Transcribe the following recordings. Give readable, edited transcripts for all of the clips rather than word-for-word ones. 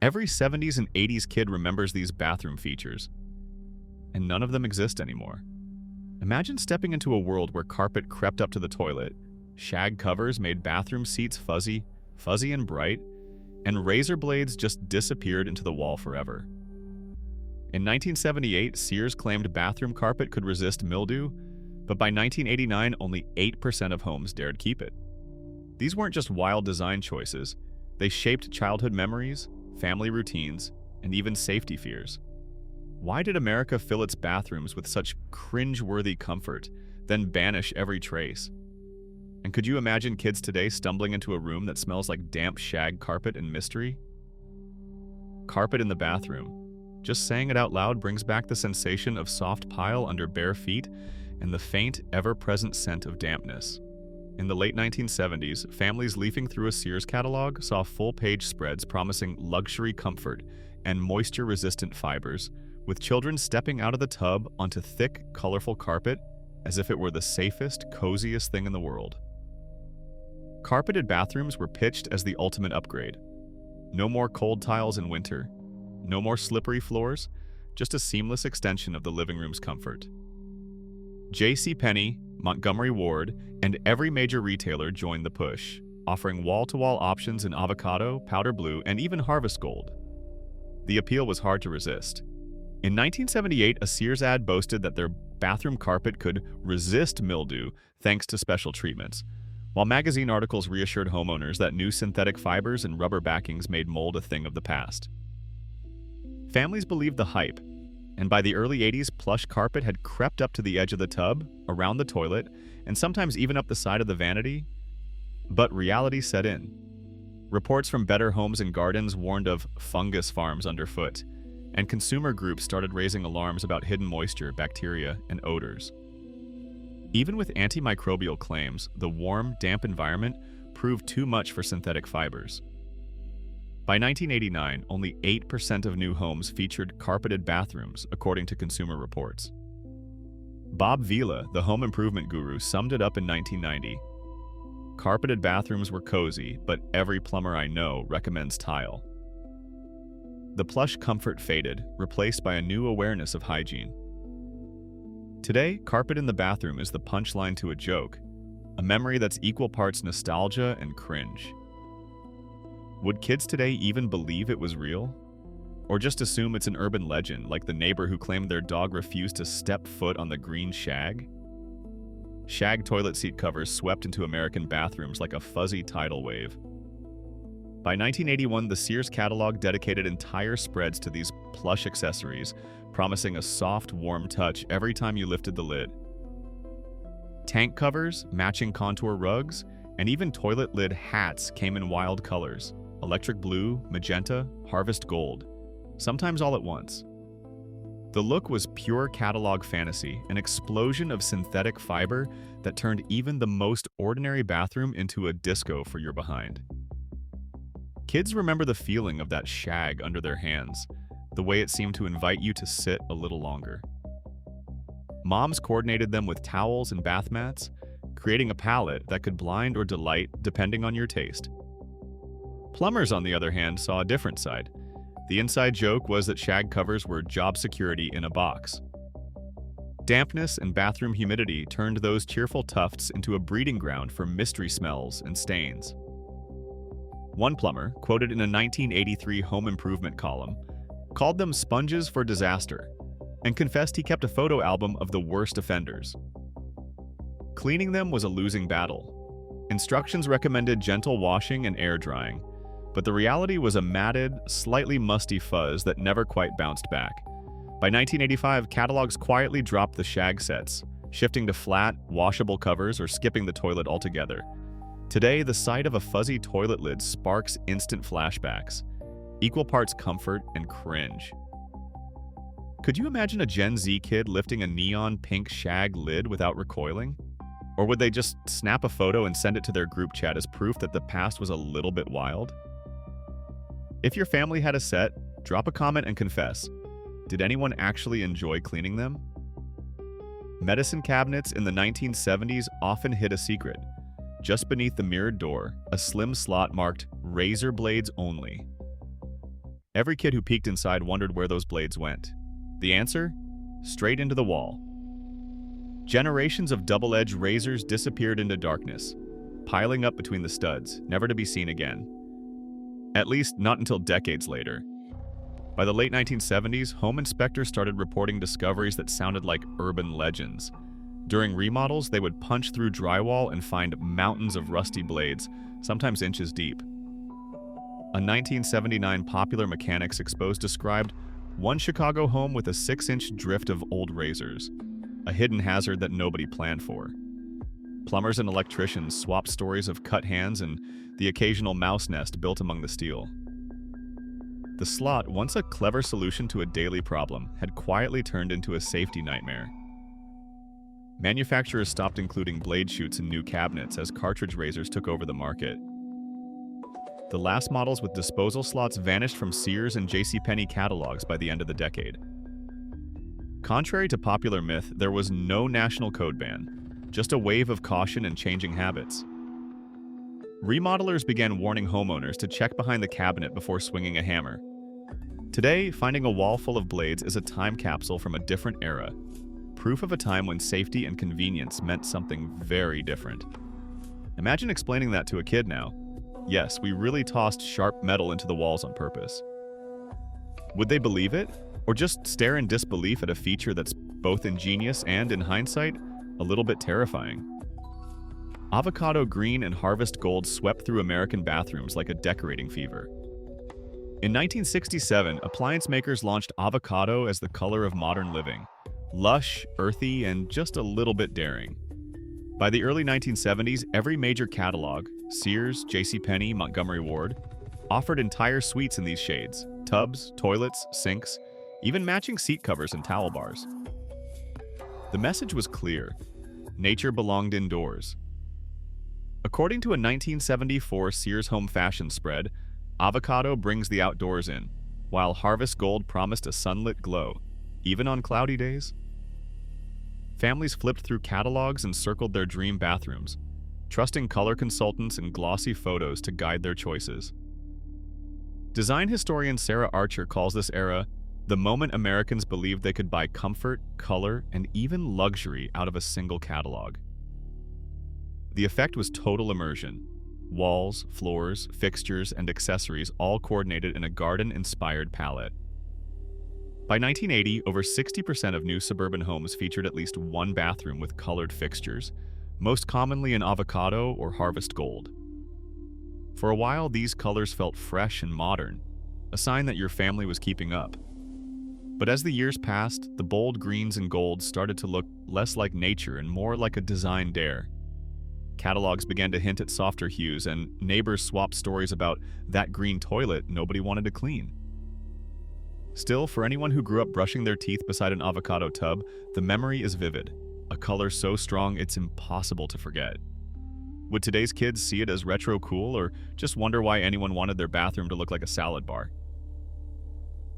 Every 70s and 80s kid remembers these bathroom features, and none of them exist anymore. Imagine stepping into a world where carpet crept up to the toilet, shag covers made bathroom seats fuzzy and bright, and razor blades just disappeared into the wall forever. In 1978, Sears claimed bathroom carpet could resist mildew, but by 1989, only 8% of homes dared keep it. These weren't just wild design choices, they shaped childhood memories, family routines, and even safety fears. Why did America fill its bathrooms with such cringe-worthy comfort, then banish every trace? And could you imagine kids today stumbling into a room that smells like damp shag carpet and mystery? Carpet in the bathroom. Just saying it out loud brings back the sensation of soft pile under bare feet and the faint, ever-present scent of dampness. In the late 1970s, families leafing through a Sears catalog saw full-page spreads promising luxury comfort and moisture-resistant fibers, with children stepping out of the tub onto thick, colorful carpet as if it were the safest, coziest thing in the world. Carpeted bathrooms were pitched as the ultimate upgrade. No more cold tiles in winter, no more slippery floors, just a seamless extension of the living room's comfort. JCPenney, Montgomery Ward, and every major retailer joined the push, offering wall-to-wall options in avocado, powder blue, and even harvest gold. The appeal was hard to resist. In 1978, a Sears ad boasted that their bathroom carpet could resist mildew thanks to special treatments, while magazine articles reassured homeowners that new synthetic fibers and rubber backings made mold a thing of the past. Families believed the hype, and by the early 80s, plush carpet had crept up to the edge of the tub, around the toilet, and sometimes even up the side of the vanity. But reality set in. Reports from Better Homes and Gardens warned of fungus farms underfoot, and consumer groups started raising alarms about hidden moisture, bacteria, and odors. Even with antimicrobial claims, the warm, damp environment proved too much for synthetic fibers. By 1989, only 8% of new homes featured carpeted bathrooms, according to Consumer Reports. Bob Vila, the home improvement guru, summed it up in 1990. Carpeted bathrooms were cozy, but every plumber I know recommends tile. The plush comfort faded, replaced by a new awareness of hygiene. Today, carpet in the bathroom is the punchline to a joke, a memory that's equal parts nostalgia and cringe. Would kids today even believe it was real? Or just assume it's an urban legend, like the neighbor who claimed their dog refused to step foot on the green shag? Shag toilet seat covers swept into American bathrooms like a fuzzy tidal wave. By 1981, the Sears catalog dedicated entire spreads to these plush accessories, promising a soft, warm touch every time you lifted the lid. Tank covers, matching contour rugs, and even toilet lid hats came in wild colors: electric blue, magenta, harvest gold, sometimes all at once. The look was pure catalog fantasy, an explosion of synthetic fiber that turned even the most ordinary bathroom into a disco for your behind. Kids remember the feeling of that shag under their hands, the way it seemed to invite you to sit a little longer. Moms coordinated them with towels and bath mats, creating a palette that could blind or delight depending on your taste. Plumbers, on the other hand, saw a different side. The inside joke was that shag covers were job security in a box. Dampness and bathroom humidity turned those cheerful tufts into a breeding ground for mystery smells and stains. One plumber, quoted in a 1983 home improvement column, called them sponges for disaster, and confessed he kept a photo album of the worst offenders. Cleaning them was a losing battle. Instructions recommended gentle washing and air drying, but the reality was a matted, slightly musty fuzz that never quite bounced back. By 1985, catalogs quietly dropped the shag sets, shifting to flat, washable covers or skipping the toilet altogether. Today, the sight of a fuzzy toilet lid sparks instant flashbacks, equal parts comfort and cringe. Could you imagine a Gen Z kid lifting a neon pink shag lid without recoiling? Or would they just snap a photo and send it to their group chat as proof that the past was a little bit wild? If your family had a set, drop a comment and confess. Did anyone actually enjoy cleaning them? Medicine cabinets in the 1970s often hid a secret. Just beneath the mirrored door, a slim slot marked "razor blades only." Every kid who peeked inside wondered where those blades went. The answer? Straight into the wall. Generations of double-edged razors disappeared into darkness, piling up between the studs, never to be seen again. At least, not until decades later. By the late 1970s, home inspectors started reporting discoveries that sounded like urban legends. During remodels, they would punch through drywall and find mountains of rusty blades, sometimes inches deep. A 1979 Popular Mechanics exposed described one Chicago home with a 6-inch drift of old razors, a hidden hazard that nobody planned for. Plumbers and electricians swapped stories of cut hands and the occasional mouse nest built among the steel. The slot, once a clever solution to a daily problem, had quietly turned into a safety nightmare. Manufacturers stopped including blade chutes in new cabinets as cartridge razors took over the market. The last models with disposal slots vanished from Sears and JCPenney catalogs by the end of the decade. Contrary to popular myth, there was no national code ban, just a wave of caution and changing habits. Remodelers began warning homeowners to check behind the cabinet before swinging a hammer. Today, finding a wall full of blades is a time capsule from a different era, proof of a time when safety and convenience meant something very different. Imagine explaining that to a kid now. Yes, we really tossed sharp metal into the walls on purpose. Would they believe it? Or just stare in disbelief at a feature that's both ingenious and, in hindsight, a little bit terrifying? Avocado green and harvest gold swept through American bathrooms like a decorating fever. In 1967, appliance makers launched avocado as the color of modern living. Lush, earthy, and just a little bit daring. By the early 1970s, every major catalog, Sears, JCPenney, Montgomery Ward, offered entire suites in these shades: tubs, toilets, sinks, even matching seat covers and towel bars. The message was clear: nature belonged indoors. According to a 1974 Sears Home Fashion spread, avocado brings the outdoors in, while harvest gold promised a sunlit glow, even on cloudy days. Families flipped through catalogs and circled their dream bathrooms, trusting color consultants and glossy photos to guide their choices. Design historian Sarah Archer calls this era the moment Americans believed they could buy comfort, color, and even luxury out of a single catalog. The effect was total immersion. Walls, floors, fixtures, and accessories all coordinated in a garden-inspired palette. By 1980, over 60% of new suburban homes featured at least one bathroom with colored fixtures, most commonly in avocado or harvest gold. For a while, these colors felt fresh and modern, a sign that your family was keeping up. But as the years passed, the bold greens and golds started to look less like nature and more like a design dare. Catalogs began to hint at softer hues, and neighbors swapped stories about that green toilet nobody wanted to clean. Still, for anyone who grew up brushing their teeth beside an avocado tub, the memory is vivid, a color so strong it's impossible to forget. Would today's kids see it as retro cool, or just wonder why anyone wanted their bathroom to look like a salad bar?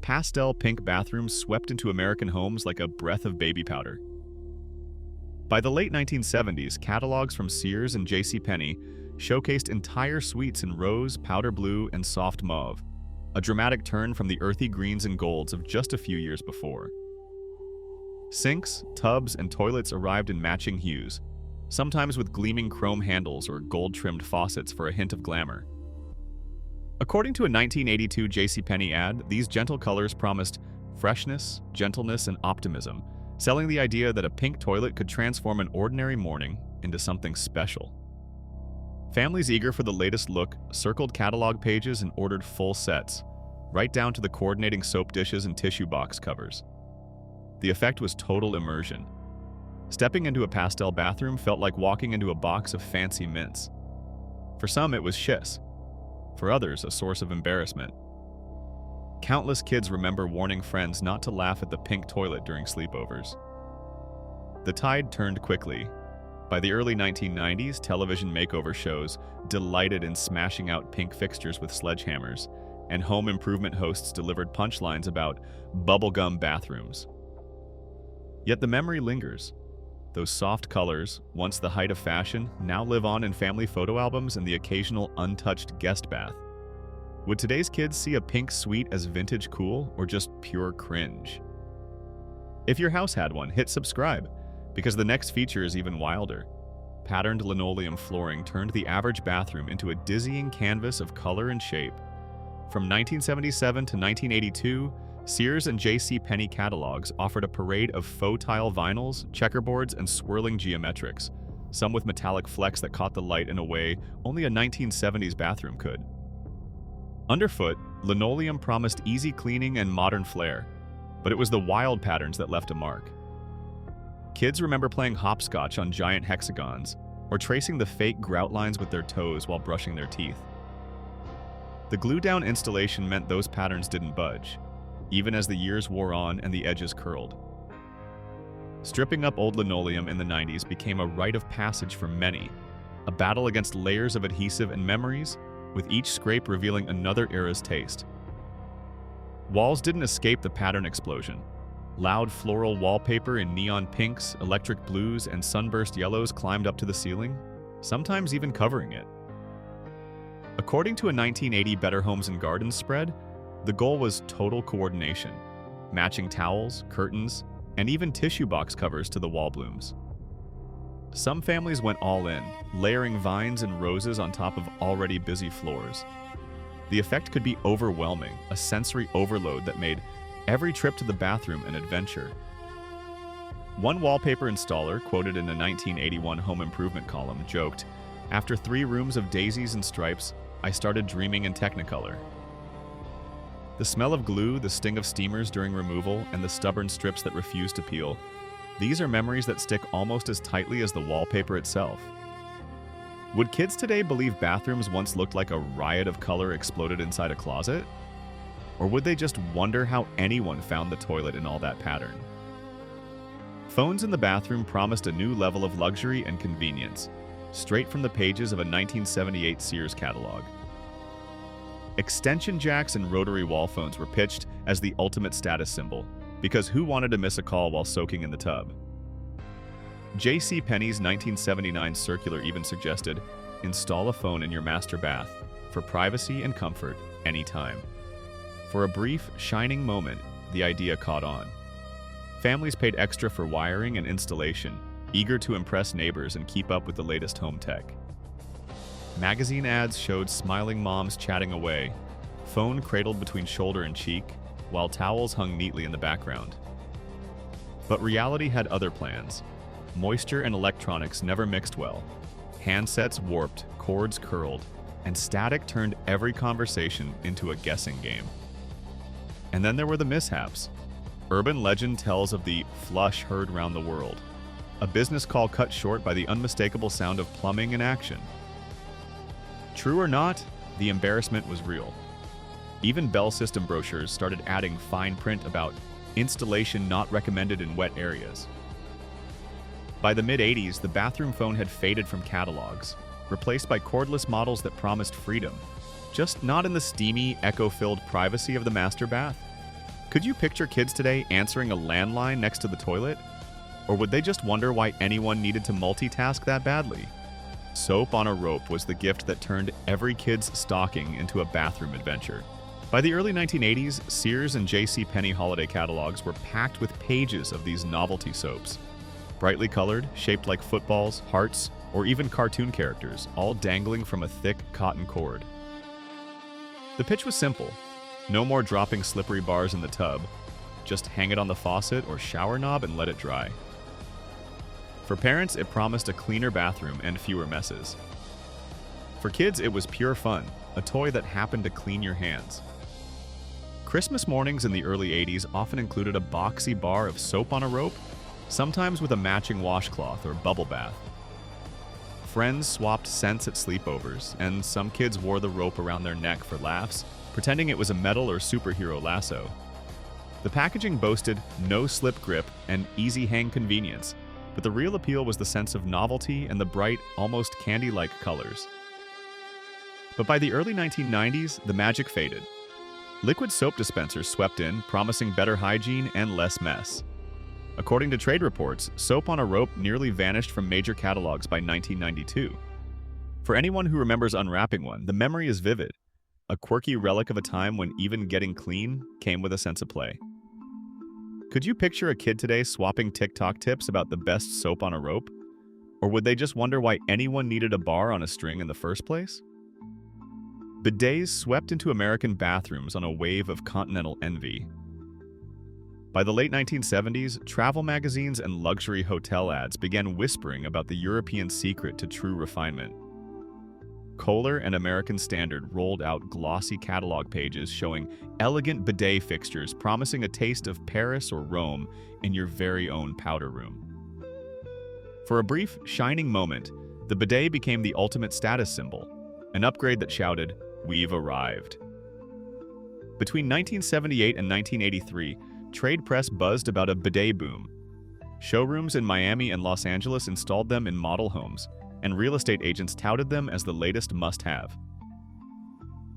Pastel pink bathrooms swept into American homes like a breath of baby powder. By the late 1970s, catalogs from Sears and JCPenney showcased entire suites in rose, powder blue, and soft mauve, a dramatic turn from the earthy greens and golds of just a few years before. Sinks, tubs, and toilets arrived in matching hues, sometimes with gleaming chrome handles or gold-trimmed faucets for a hint of glamour. According to a 1982 JCPenney ad, these gentle colors promised freshness, gentleness, and optimism, selling the idea that a pink toilet could transform an ordinary morning into something special. Families eager for the latest look circled catalog pages and ordered full sets, right down to the coordinating soap dishes and tissue box covers. The effect was total immersion. Stepping into a pastel bathroom felt like walking into a box of fancy mints. For some, it was shiz. For others, a source of embarrassment. Countless kids remember warning friends not to laugh at the pink toilet during sleepovers. The tide turned quickly. By the early 1990s, television makeover shows delighted in smashing out pink fixtures with sledgehammers, and home improvement hosts delivered punchlines about bubblegum bathrooms. Yet the memory lingers. Those soft colors, once the height of fashion, now live on in family photo albums and the occasional untouched guest bath. Would today's kids see a pink suite as vintage cool or just pure cringe? If your house had one, hit subscribe, because the next feature is even wilder. Patterned linoleum flooring turned the average bathroom into a dizzying canvas of color and shape. From 1977 to 1982, Sears and J.C. Penney catalogs offered a parade of faux tile vinyls, checkerboards, and swirling geometrics, some with metallic flecks that caught the light in a way only a 1970s bathroom could. Underfoot, linoleum promised easy cleaning and modern flair, but it was the wild patterns that left a mark. Kids remember playing hopscotch on giant hexagons, or tracing the fake grout lines with their toes while brushing their teeth. The glue-down installation meant those patterns didn't budge, even as the years wore on and the edges curled. Stripping up old linoleum in the 90s became a rite of passage for many, a battle against layers of adhesive and memories, with each scrape revealing another era's taste. Walls didn't escape the pattern explosion. Loud floral wallpaper in neon pinks, electric blues, and sunburst yellows climbed up to the ceiling, sometimes even covering it. According to a 1980 Better Homes and Gardens spread, the goal was total coordination, matching towels, curtains, and even tissue box covers to the wall blooms. Some families went all in, layering vines and roses on top of already busy floors. The effect could be overwhelming, a sensory overload that made every trip to the bathroom an adventure. One wallpaper installer, quoted in a 1981 home improvement column, joked, "After 3 rooms of daisies and stripes, I started dreaming in Technicolor." The smell of glue, the sting of steamers during removal, and the stubborn strips that refuse to peel, these are memories that stick almost as tightly as the wallpaper itself. Would kids today believe bathrooms once looked like a riot of color exploded inside a closet? Or would they just wonder how anyone found the toilet in all that pattern? Phones in the bathroom promised a new level of luxury and convenience, straight from the pages of a 1978 Sears catalog. Extension jacks and rotary wall phones were pitched as the ultimate status symbol, because who wanted to miss a call while soaking in the tub? J.C. Penney's 1979 circular even suggested, install a phone in your master bath for privacy and comfort anytime. For a brief, shining moment, the idea caught on. Families paid extra for wiring and installation, eager to impress neighbors and keep up with the latest home tech. Magazine ads showed smiling moms chatting away, phone cradled between shoulder and cheek, while towels hung neatly in the background. But reality had other plans. Moisture and electronics never mixed well. Handsets warped, cords curled, and static turned every conversation into a guessing game. And then there were the mishaps. Urban legend tells of the flush heard round the world, a business call cut short by the unmistakable sound of plumbing in action. True or not, the embarrassment was real. Even Bell System brochures started adding fine print about installation not recommended in wet areas. By the mid-80s, the bathroom phone had faded from catalogs, replaced by cordless models that promised freedom, just not in the steamy, echo-filled privacy of the master bath. Could you picture kids today answering a landline next to the toilet? Or would they just wonder why anyone needed to multitask that badly? Soap on a rope was the gift that turned every kid's stocking into a bathroom adventure. By the early 1980s, Sears and J.C. Penney holiday catalogs were packed with pages of these novelty soaps. Brightly colored, shaped like footballs, hearts, or even cartoon characters, all dangling from a thick cotton cord. The pitch was simple. No more dropping slippery bars in the tub. Just hang it on the faucet or shower knob and let it dry. For parents, it promised a cleaner bathroom and fewer messes. For kids, it was pure fun, a toy that happened to clean your hands. Christmas mornings in the early 80s often included a boxy bar of soap on a rope, sometimes with a matching washcloth or bubble bath. Friends swapped scents at sleepovers, and some kids wore the rope around their neck for laughs, pretending it was a metal or superhero lasso. The packaging boasted no slip grip and easy hang convenience, but the real appeal was the sense of novelty and the bright, almost candy-like colors. But by the early 1990s, the magic faded. Liquid soap dispensers swept in, promising better hygiene and less mess. According to trade reports, soap on a rope nearly vanished from major catalogs by 1992. For anyone who remembers unwrapping one, the memory is vivid. a quirky relic of a time when even getting clean came with a sense of play. Could you picture a kid today swapping TikTok tips about the best soap on a rope? Or would they just wonder why anyone needed a bar on a string in the first place? Bidets swept into American bathrooms on a wave of continental envy. By the late 1970s, travel magazines and luxury hotel ads began whispering about the European secret to true refinement. Kohler and American Standard rolled out glossy catalog pages showing elegant bidet fixtures promising a taste of Paris or Rome in your very own powder room. For a brief, shining moment, the bidet became the ultimate status symbol, an upgrade that shouted, "We've arrived." Between 1978 and 1983, trade press buzzed about a bidet boom. Showrooms in Miami and Los Angeles installed them in model homes, and real estate agents touted them as the latest must-have.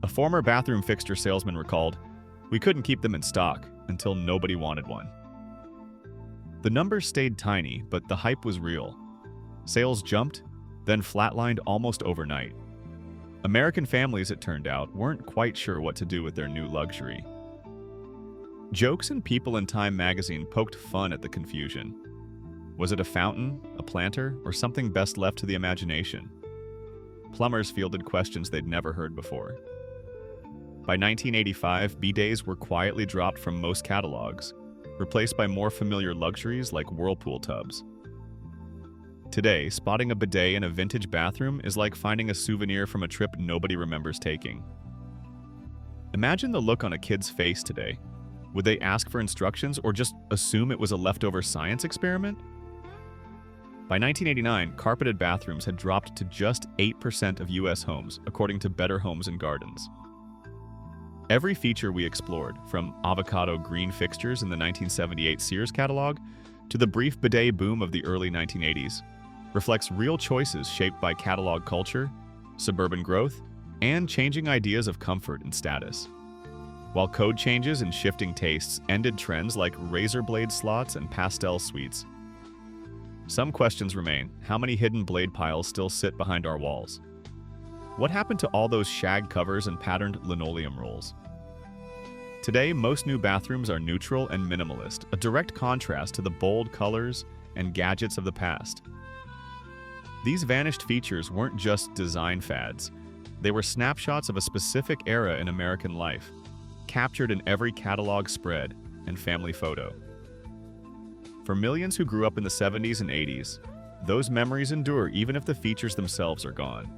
A former bathroom fixture salesman recalled, "We couldn't keep them in stock until nobody wanted one." The numbers stayed tiny, but the hype was real. Sales jumped, then flatlined almost overnight. American families, it turned out, weren't quite sure what to do with their new luxury. Jokes and People in Time magazine poked fun at the confusion. Was it a fountain, a planter, or something best left to the imagination? Plumbers fielded questions they'd never heard before. By 1985, bidets were quietly dropped from most catalogs, replaced by more familiar luxuries like whirlpool tubs. Today, spotting a bidet in a vintage bathroom is like finding a souvenir from a trip nobody remembers taking. Imagine the look on a kid's face today. Would they ask for instructions or just assume it was a leftover science experiment? By 1989, carpeted bathrooms had dropped to just 8% of US homes, according to Better Homes and Gardens. Every feature we explored, from avocado green fixtures in the 1978 Sears catalog to the brief bidet boom of the early 1980s, reflects real choices shaped by catalog culture, suburban growth, and changing ideas of comfort and status. While code changes and shifting tastes ended trends like razor blade slots and pastel suites, some questions remain. How many hidden blade piles still sit behind our walls? What happened to all those shag covers and patterned linoleum rolls? Today, most new bathrooms are neutral and minimalist, a direct contrast to the bold colors and gadgets of the past. These vanished features weren't just design fads. They were snapshots of a specific era in American life, captured in every catalog spread and family photo. For millions who grew up in the 70s and 80s, those memories endure even if the features themselves are gone.